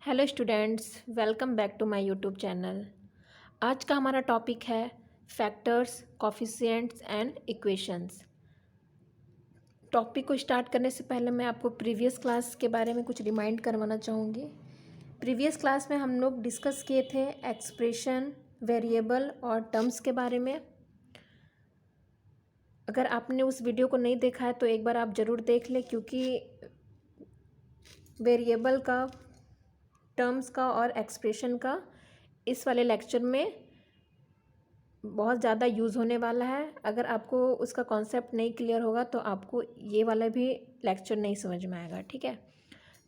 Hello students, welcome back to my YouTube channel. आज का हमारा टॉपिक है factors, coefficients and equations. Topic को स्टार्ट करने से पहले मैं आपको प्रीवियस क्लास के बारे में कुछ रिमाइंड करवाना चाहूँगी। प्रीवियस क्लास में हम लोग डिस्कस किए थे एक्सप्रेशन, वेरिएबल और टर्म्स के बारे में। अगर आपने उस वीडियो को नहीं देखा है तो एक बार आप ज़रूर देख लें, क्योंकि वेरिएबल का, टर्म्स का और एक्सप्रेशन का इस वाले लेक्चर में बहुत ज़्यादा यूज़ होने वाला है। अगर आपको उसका कॉन्सेप्ट नहीं क्लियर होगा तो आपको ये वाला भी लेक्चर नहीं समझ में आएगा। ठीक है,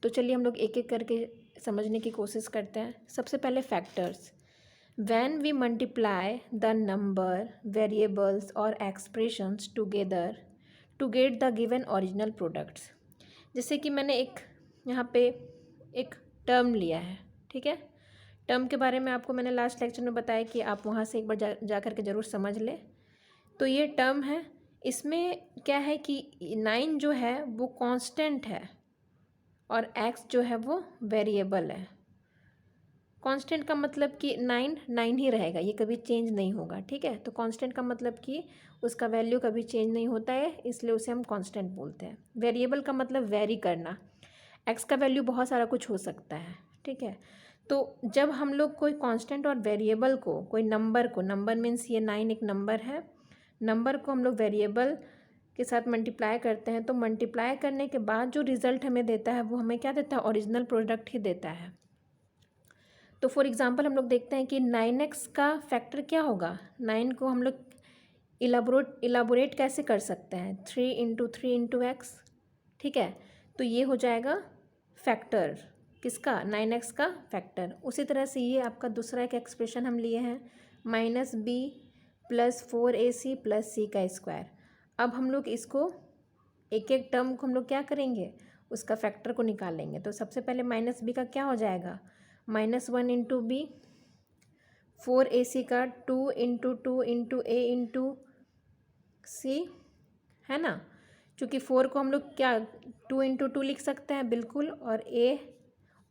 तो चलिए हम लोग एक एक करके समझने की कोशिश करते हैं। सबसे पहले factors. When we multiply the number, variables और expressions together to get the given original products. जैसे कि मैंने यहाँ पे एक टर्म लिया है। ठीक है, टर्म के बारे में आपको मैंने लास्ट लेक्चर में बताया कि आप वहाँ से एक बार जा कर के ज़रूर समझ लें। तो ये टर्म है, इसमें क्या है कि 9 जो है वो कांस्टेंट है और x जो है वो वेरिएबल है। कांस्टेंट का मतलब कि 9 ही रहेगा, ये कभी चेंज नहीं होगा। ठीक है, तो कांस्टेंट का मतलब कि उसका वैल्यू कभी चेंज नहीं होता है, इसलिए उसे हम कांस्टेंट बोलते हैं। वेरिएबल का मतलब वेरी करना, x का वैल्यू बहुत सारा कुछ हो सकता है। ठीक है, तो जब हम लोग कोई कांस्टेंट और वेरिएबल को, कोई नंबर को, नंबर मीन्स ये 9 एक नंबर है, नंबर को हम लोग वेरिएबल के साथ मल्टीप्लाई करते हैं, तो मल्टीप्लाई करने के बाद जो रिज़ल्ट हमें देता है वो हमें क्या देता है, ओरिजिनल प्रोडक्ट ही देता है। तो फॉर एग्जांपल हम लोग देखते हैं कि 9x का फैक्टर क्या होगा। 9 को हम लोग इलाबोरेट कैसे कर सकते हैं, 3 इंटू 3 इंटू एक्स। ठीक है, तो ये हो जाएगा फैक्टर किसका, 9x का फैक्टर। उसी तरह से ये आपका दूसरा एक एक्सप्रेशन हम लिए हैं, -b + 4ac + c का स्क्वायर। अब हम लोग इसको एक एक टर्म को हम लोग क्या करेंगे, उसका फैक्टर को निकालेंगे। तो सबसे पहले -b का क्या हो जाएगा, -1 इंटू बी, 4ac का 2 इंटू 2 इंटू a इंटू सी, है ना। क्योंकि 4 को हम लोग क्या 2 इंटू 2 लिख सकते हैं, बिल्कुल, और a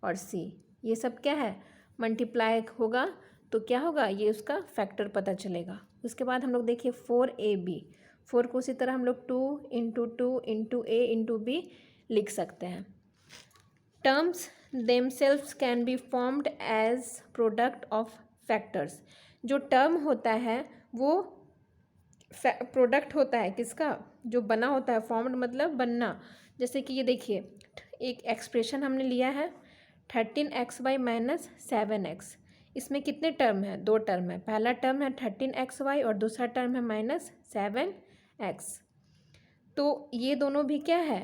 और c ये सब क्या है, मल्टीप्लाई होगा तो क्या होगा, ये उसका फैक्टर पता चलेगा। उसके बाद हम लोग देखिए 4ab, 4 को उसी तरह हम लोग 2 into 2 into a into b लिख सकते हैं। Terms themselves can be formed as product of factors. जो टर्म होता है वो प्रोडक्ट होता है किसका, जो बना होता है, फॉर्म्ड मतलब बनना। जैसे कि ये देखिए, एक एक्सप्रेशन हमने लिया है 13xy - 7x। इसमें कितने टर्म है, 2 टर्म है। पहला टर्म है 13xy और दूसरा टर्म है -7x। तो ये दोनों भी क्या है,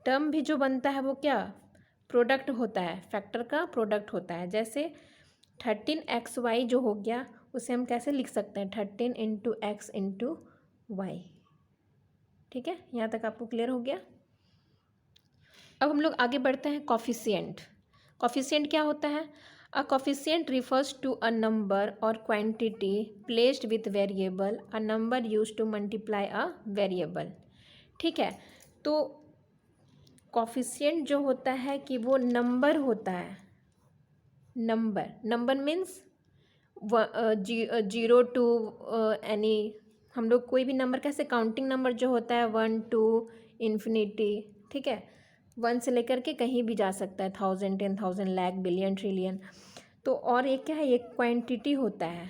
टर्म भी जो बनता है वो क्या, प्रोडक्ट होता है, फैक्टर का प्रोडक्ट होता है। जैसे 13xy जो हो गया उसे हम कैसे लिख सकते हैं, 13 इंटू एक्स इंटू वाई। ठीक है, यहाँ तक आपको क्लियर हो गया। अब हम लोग आगे बढ़ते हैं। कॉफिशिएंट। कॉफिशिएंट क्या होता है, a coefficient refers to a number और quantity placed with variable, a number use to multiply a variable. ठीक है, तो कॉफिशिएंट जो होता है कि वो नंबर होता है। नंबर मीन्स 0 टू एनी, हम लोग कोई भी नंबर कैसे, काउंटिंग नंबर जो होता है 1 टू इन्फिनिटी। ठीक है, 1 से लेकर के कहीं भी जा सकता है, 1000, 10,000, लाख, बिलियन, ट्रिलियन। तो और एक क्या है, एक क्वांटिटी होता है,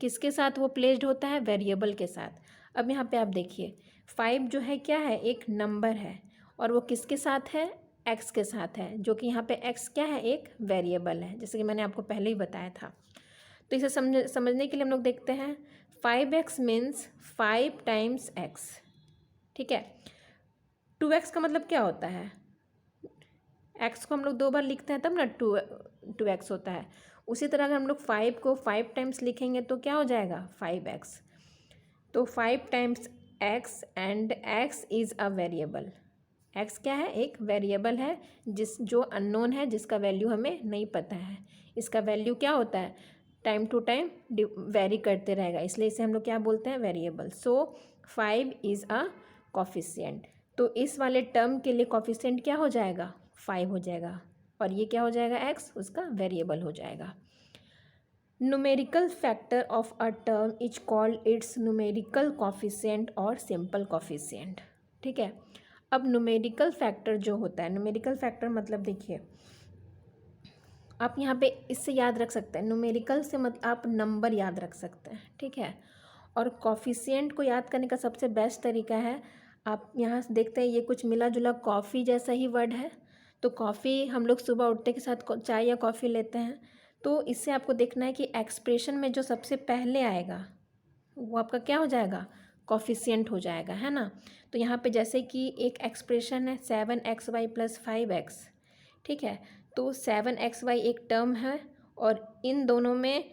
किसके साथ वो प्लेस्ड होता है, वेरिएबल के साथ। अब यहाँ पे आप देखिए 5 जो है क्या है, एक नंबर है, और वो किसके साथ है, एक्स के साथ है, जो कि यहाँ पे एक्स क्या है, एक वेरिएबल है, जैसे कि मैंने आपको पहले ही बताया था। तो इसे समझने के लिए हम लोग देखते हैं 5x मीन्स 5 टाइम्स x। ठीक है, 2x का मतलब क्या होता है, x को हम लोग 2 बार लिखते हैं तब ना 2x होता है। उसी तरह अगर हम लोग 5 को 5 टाइम्स लिखेंगे तो क्या हो जाएगा, 5x। तो 5 times x and x is a variable. x क्या है, एक वेरिएबल है जो अननोन है, जिसका वैल्यू हमें नहीं पता है। इसका वैल्यू क्या होता है, टाइम टू टाइम वेरी करते रहेगा, इसलिए इसे हम लोग क्या बोलते हैं, variable. So 5 is a coefficient. तो इस वाले टर्म के लिए कॉफिशिएंट क्या हो जाएगा, 5 हो जाएगा। और ये क्या हो जाएगा, एक्स उसका वेरिएबल हो जाएगा। Numerical factor of a term is called its numerical coefficient और सिंपल कॉफिशिएंट। ठीक है, अब न्यूमेरिकल फैक्टर जो होता है, न्यूमेरिकल फैक्टर मतलब देखिए आप यहाँ पे इससे याद रख सकते हैं, न्यूमेरिकल से मतलब आप नंबर याद रख सकते हैं। ठीक है, और कॉफिशिएंट को याद करने का सबसे बेस्ट तरीका है, आप यहाँ से देखते हैं ये कुछ मिला जुला कॉफ़ी जैसा ही वर्ड है, तो कॉफ़ी हम लोग सुबह उठने के साथ चाय या कॉफ़ी लेते हैं, तो इससे आपको देखना है कि एक्सप्रेशन में जो सबसे पहले आएगा वो आपका क्या हो जाएगा, कॉफिशिएंट हो जाएगा, है ना। तो यहाँ पे जैसे कि एक एक्सप्रेशन है 7xy + 5x। ठीक है, तो 7xy एक टर्म है और इन दोनों में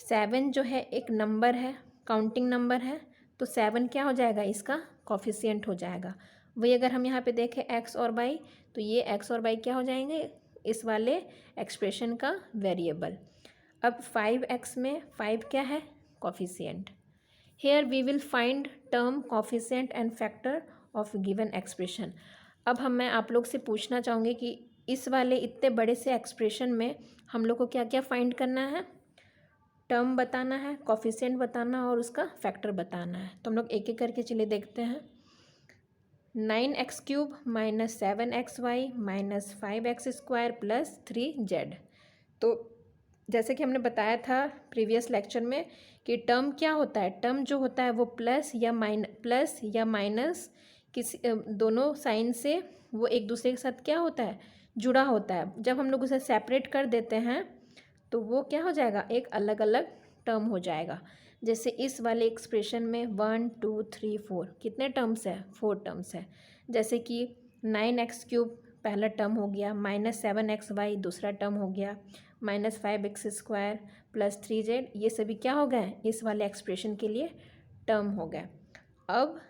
7 जो है एक नंबर है, काउंटिंग नंबर है, तो 7 क्या हो जाएगा, इसका कॉफिशिएंट हो जाएगा। वही अगर हम यहाँ पे देखें x और y, तो ये x और y क्या हो जाएंगे, इस वाले एक्सप्रेशन का वेरिएबल। अब 5x में 5 क्या है, coefficient. Here we will find term coefficient and factor of given expression. अब मैं आप लोग से पूछना चाहूँगी कि इस वाले इतने बड़े से एक्सप्रेशन में हम लोग को क्या क्या फाइंड करना है, टर्म बताना है, कॉफिशिएंट बताना और उसका फैक्टर बताना है। तो हम लोग एक एक करके चलिए देखते हैं। 9x³ - 7xy - 5x² + 3z। तो जैसे कि हमने बताया था प्रीवियस लेक्चर में कि टर्म क्या होता है, टर्म जो होता है वो प्लस या माइनस किसी दोनों साइन से वो एक दूसरे के साथ क्या होता है, जुड़ा होता है। जब हम लोग उसे सेपरेट कर देते हैं तो वो क्या हो जाएगा, एक अलग अलग टर्म हो जाएगा। जैसे इस वाले एक्सप्रेशन में 1 2 3 4 कितने टर्म्स है, 4 टर्म्स है। जैसे कि 9x³ पहला टर्म हो गया, -7xy दूसरा टर्म हो गया, -5x² + 3z, ये सभी क्या हो गए, इस वाले एक्सप्रेशन के लिए टर्म हो गए। अब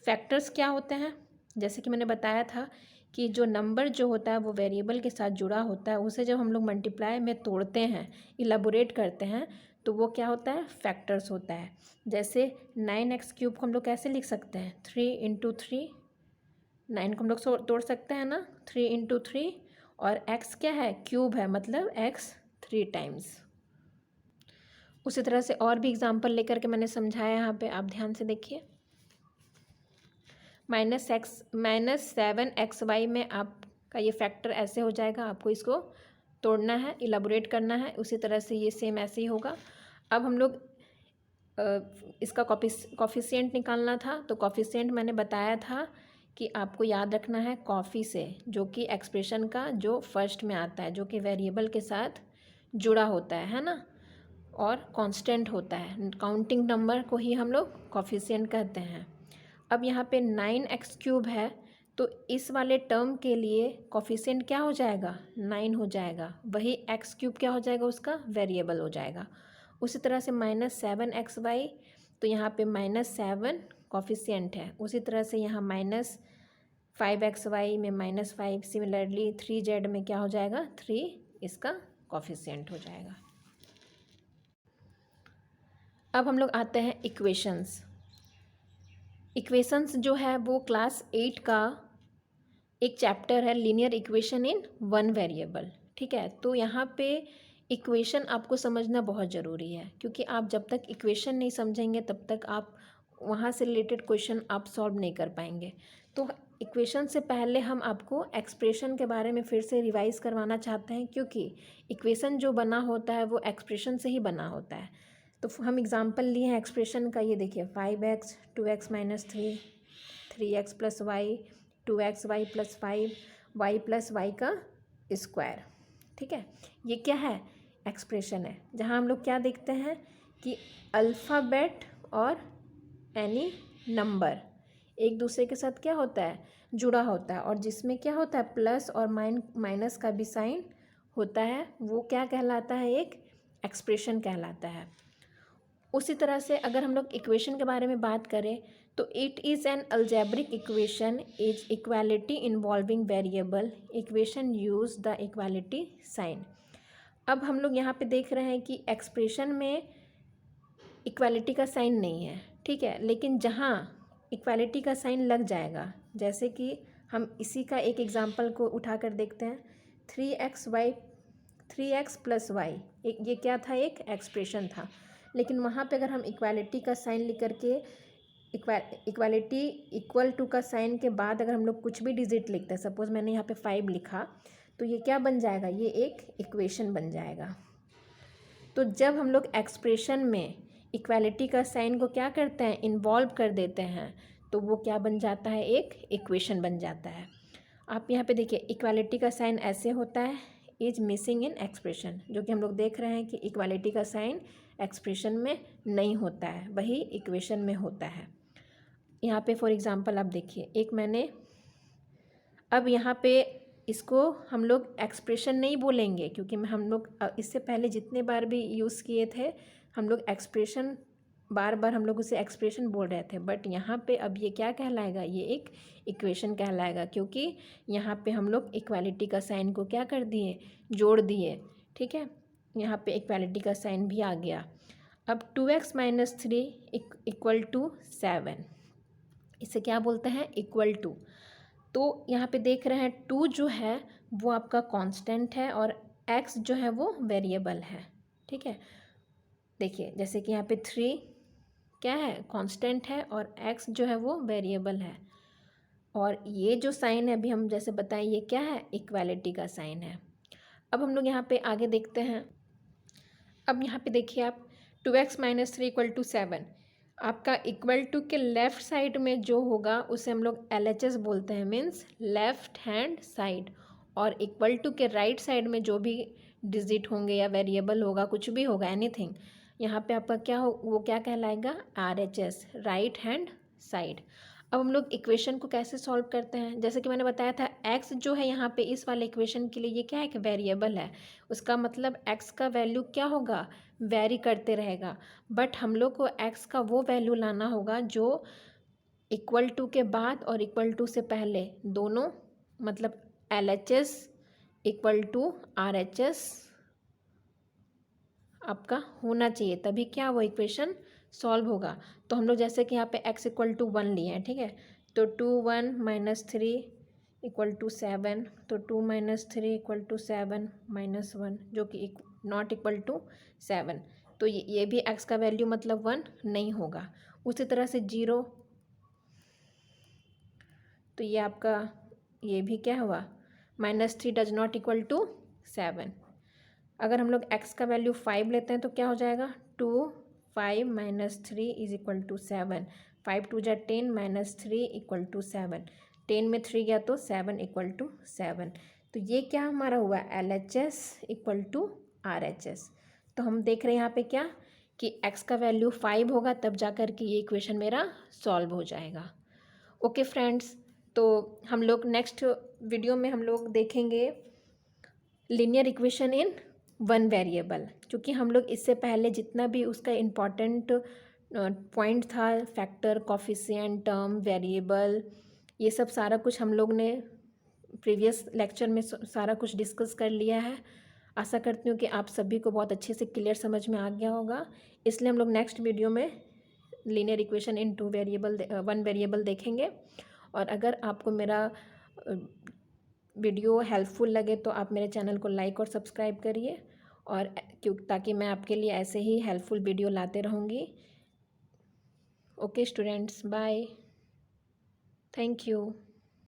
फैक्टर्स क्या होते हैं, जैसे कि मैंने बताया था कि जो नंबर जो होता है वो वेरिएबल के साथ जुड़ा होता है, उसे जब हम लोग मल्टीप्लाई में तोड़ते हैं, इलाबोरेट करते हैं, तो वो क्या होता है, फैक्टर्स होता है। जैसे 9x³ को हम लोग कैसे लिख सकते हैं, 3 × 3, 9 को हम लोग तोड़ सकते हैं ना, 3 × 3, और x क्या है, क्यूब है, मतलब x 3 टाइम्स। उसी तरह से और भी एग्जांपल लेकर के मैंने समझाया, यहाँ पे आप ध्यान से देखिए। -7xy में आपका ये फैक्टर ऐसे हो जाएगा, आपको इसको तोड़ना है, इलाबोरेट करना है। उसी तरह से ये सेम ऐसे ही होगा। अब हम लोग इसका कॉफिशिएंट निकालना था, तो कॉफिशिएंट मैंने बताया था कि आपको याद रखना है कॉफ़ी से, जो कि एक्सप्रेशन का जो फर्स्ट में आता है, जो कि वेरिएबल के साथ जुड़ा होता है ना, और कांस्टेंट होता है। काउंटिंग नंबर को ही हम लोग कॉफिशिएंट कहते हैं। अब यहाँ पे 9x³ है, तो इस वाले टर्म के लिए कॉफिशिएंट क्या हो जाएगा, 9 हो जाएगा। वही x³ क्या हो जाएगा, उसका वेरिएबल हो जाएगा। उसी तरह से -7xy, तो यहाँ पे -7 कॉफिशिएंट है। उसी तरह से यहाँ -5xy में -5, सिमिलरली 3z में क्या हो जाएगा, 3 इसका कॉफिशिएंट हो जाएगा। अब हम लोग आते हैं इक्वेशंस। इक्वेशंस जो है वो क्लास 8 का एक चैप्टर है, linear equation in one variable. ठीक है, तो यहाँ पे इक्वेशन आपको समझना बहुत ज़रूरी है, क्योंकि आप जब तक इक्वेशन नहीं समझेंगे तब तक आप वहाँ से रिलेटेड क्वेश्चन आप सॉल्व नहीं कर पाएंगे। तो इक्वेशन से पहले हम आपको एक्सप्रेशन के बारे में फिर से रिवाइज़ करवाना चाहते हैं, क्योंकि इक्वेशन जो बना होता है वो एक्सप्रेशन से ही बना होता है। तो हम एग्जांपल लिए हैं एक्सप्रेशन का, ये देखिए 5x 2x - 3 3x + y 2xy + 5 y + y का स्क्वायर। ठीक है, ये क्या है, एक्सप्रेशन है, जहाँ हम लोग क्या देखते हैं कि अल्फ़ाबेट और एनी नंबर एक दूसरे के साथ क्या होता है, जुड़ा होता है, और जिसमें क्या होता है, प्लस और माइनस का भी साइन होता है, वो क्या कहलाता है, एक एक्सप्रेशन कहलाता है। उसी तरह से अगर हम लोग इक्वेशन के बारे में बात करें, तो it is an algebraic equation is equality involving variable equation use the equality sign. अब हम लोग यहाँ पे देख रहे हैं कि एक्सप्रेशन में इक्वालिटी का साइन नहीं है, ठीक है, लेकिन जहाँ इक्वालिटी का साइन लग जाएगा, जैसे कि हम इसी का एक एग्जांपल को उठा कर देखते हैं। 3x प्लस वाई, ये क्या था, एक एक्सप्रेशन था। लेकिन वहाँ पे अगर हम इक्वालिटी का साइन लिख करके इक्वालिटी इक्वल टू का साइन के बाद अगर हम लोग कुछ भी डिजिट लिखते हैं, सपोज़ मैंने यहाँ पे 5 लिखा, तो ये क्या बन जाएगा, ये एक इक्वेशन बन जाएगा। तो जब हम लोग एक्सप्रेशन में इक्वालिटी का साइन को क्या करते हैं, इन्वॉल्व कर देते हैं, तो वो क्या बन जाता है, एक इक्वेशन बन जाता है। आप यहाँ पे देखिए इक्वालिटी का साइन ऐसे होता है, इज मिसिंग इन एक्सप्रेशन, जो कि हम लोग देख रहे हैं कि इक्वालिटी का साइन एक्सप्रेशन में नहीं होता है, वही इक्वेशन में होता है। यहाँ पे फॉर एग्जांपल आप देखिए, एक मैंने अब यहाँ पे इसको हम लोग एक्सप्रेशन नहीं बोलेंगे, क्योंकि हम लोग इससे पहले जितने बार भी यूज़ किए थे हम लोग एक्सप्रेशन, बार बार हम लोग उसे एक्सप्रेशन बोल रहे थे। बट यहाँ पे अब ये क्या कहलाएगा, ये एक इक्वेशन कहलाएगा, क्योंकि यहाँ पे हम लोग इक्वालिटी का साइन को क्या कर दिए, जोड़ दिए। ठीक है, यहाँ पे इक्वालिटी का साइन भी आ गया। अब 2x माइनस 3 इक्वल टू 7, इसे क्या बोलते हैं, इक्वल टू। तो यहाँ पे देख रहे हैं 2 जो है वो आपका कांस्टेंट है और x जो है वो वेरिएबल है। ठीक है, देखिए जैसे कि यहाँ पे 3 क्या है, कांस्टेंट है, और x जो है वो वेरिएबल है। और ये जो साइन है अभी हम जैसे बताएं, ये क्या है, इक्वालिटी का साइन है। अब हम लोग यहाँ पे आगे देखते हैं। अब यहाँ पे देखिए आप 2x माइनस 3 इक्वल टू 7, आपका इक्वल टू के लेफ़्ट साइड में जो होगा उसे हम लोग LHS बोलते हैं, मीन्स लेफ़्ट हैंड साइड। और इक्वल टू के राइट साइड में जो भी डिजिट होंगे या वेरिएबल होगा, कुछ भी होगा, एनीथिंग, यहाँ पे आपका क्या हो, वो क्या कहलाएगा, RHS, राइट हैंड साइड। अब हम लोग इक्वेशन को कैसे सॉल्व करते हैं, जैसे कि मैंने बताया था x जो है यहाँ पे इस वाले इक्वेशन के लिए ये क्या है, एक वेरिएबल है। उसका मतलब x का वैल्यू क्या होगा, वेरी करते रहेगा। बट हम लोग को x का वो वैल्यू लाना होगा जो इक्वल टू के बाद और इक्वल टू से पहले दोनों, मतलब LHS इक्वल टू RHS आपका होना चाहिए, तभी क्या वो इक्वेशन सॉल्व होगा। तो हम लोग जैसे कि यहाँ पे x इक्वल टू 1 लिए हैं, ठीक है, तो 2 1 माइनस 3 इक्वल टू 7, तो 2 माइनस 3 इक्वल टू 7 माइनस 1, जो कि नॉट इक्वल टू 7। तो ये भी x का वैल्यू मतलब 1 नहीं होगा। उसी तरह से 0, तो ये आपका ये भी क्या हुआ, -3 डज नॉट इक्वल टू 7। अगर हम लोग x का वैल्यू 5 लेते हैं तो क्या हो जाएगा, 2 5 माइनस 3 इज इक्वल टू 7, 5 2 जा 10 माइनस 3 इक्वल टू 7, 10 में 3 गया तो 7 इक्वल टू 7। तो ये क्या हमारा हुआ, LHS इक्वल टू RHS। तो हम देख रहे हैं यहाँ पे क्या कि x का वैल्यू 5 होगा तब जा कर के ये इक्वेशन मेरा सॉल्व हो जाएगा। ओके फ्रेंड्स, तो हम लोग नेक्स्ट वीडियो में हम लोग देखेंगे लीनियर इक्वेशन इन 1 वेरिएबल, क्योंकि हम लोग इससे पहले जितना भी उसका इम्पॉर्टेंट पॉइंट था, फैक्टर, कॉफिशिएंट, टर्म, वेरिएबल, ये सब सारा कुछ हम लोग ने प्रीवियस लेक्चर में सारा कुछ डिस्कस कर लिया है। आशा करती हूँ कि आप सभी को बहुत अच्छे से क्लियर समझ में आ गया होगा। इसलिए हम लोग नेक्स्ट वीडियो में लीनियर इक्वेशन इन 1 वेरिएबल देखेंगे। और अगर आपको मेरा वीडियो हेल्पफुल लगे तो आप मेरे चैनल को लाइक और सब्सक्राइब करिए, और ताकि मैं आपके लिए ऐसे ही हेल्पफुल वीडियो लाते रहूँगी। Okay students, bye, thank you.